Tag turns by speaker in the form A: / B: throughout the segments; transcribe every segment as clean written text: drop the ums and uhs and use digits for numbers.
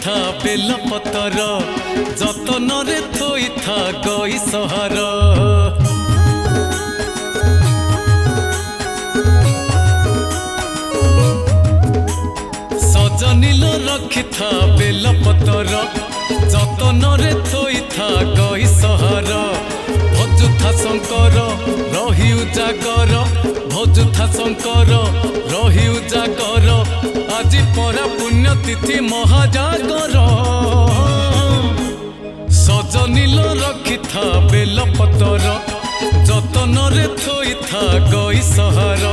A: रखिथा बेलपतर जतन थोइथा गई सहर सजनील रखिथा बेलपतर जतन थोइथा गई सहर भजुथा शंकर रही उजागर भजुथा शंकर रही उजागर आज परा पुण्यतिथि महाजागर सजनील रखिथा बेलपतर जतन थोइथा गई सहर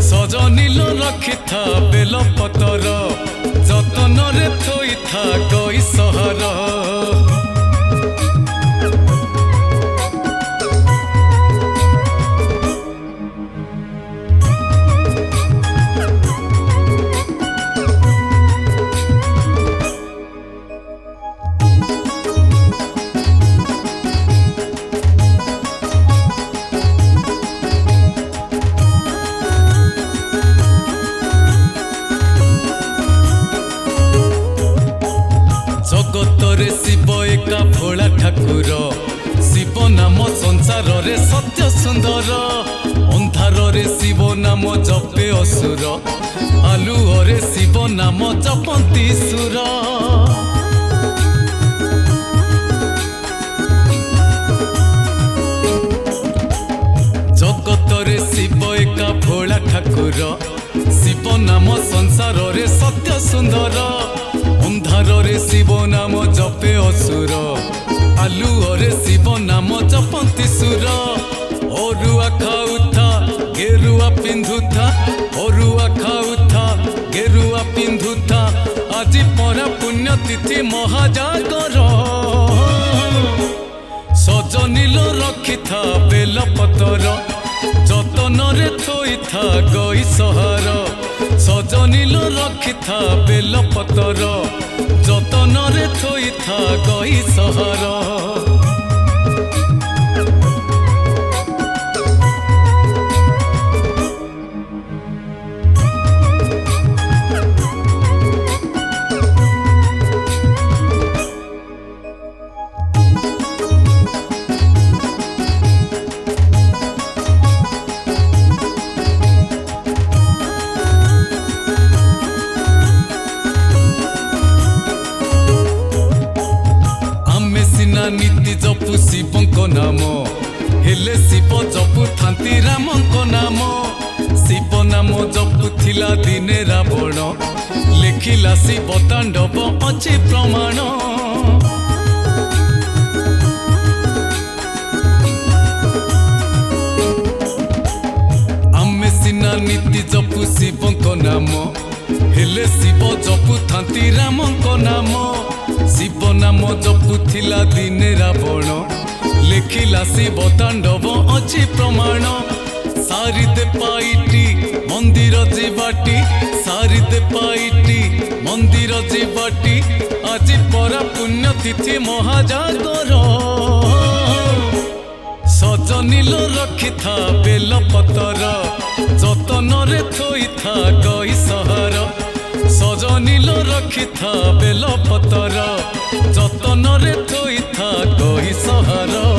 A: सजनील रखिथा बेलपतर जतन थोइथा गई सहर जगतरे शिव एका भोला ठाकुर शिव नाम संसार रे सत्य सुंदर अंधार रे शिव नाम जपे असुर आलुओरे शिव नाम जपंती सुर जगतरे शिव एका भोला ठाकुर शिव नाम संसार रे सत्य सुंदर अंधार रे शिव नाम जपे असुर आलुओरे शिव नाम जपंती सुर अरुआ खाउथा गेरुआ पिंधुथा अरुआ खाउथा गेरुआ पिंधुथा आज परा पुण्यतिथि महाजागर सजनील रखिथा बेलपतर जतन थोइथा गई सहर सजनील रखिथा बेलपतर जतन थोइथा गई सहर नीति जपु शिवंक नाम हेले शिव जपु थांती रामंक नाम शिव नाम जपु थिला दिने रावण लेखिला शिव तांडव अछि प्रमाण आमे सिना नीति जपु शिवंक नाम हेले शिव जपु थांती रामंक नाम शिव नाम जपुथिला दिने रावण लेखिला शिव तांडव अछि प्रमाण सारिदे पाइटी मंदिर जीवाटी सारिदे पाइटी मंदिर जीवाटी आज परा पुण्यतिथि महाजागर सजनील रखिथा बेलपतर जतन थोइथा गई सहर सजनील रखिथा बेलपतर जतन थोइथा गई सहर।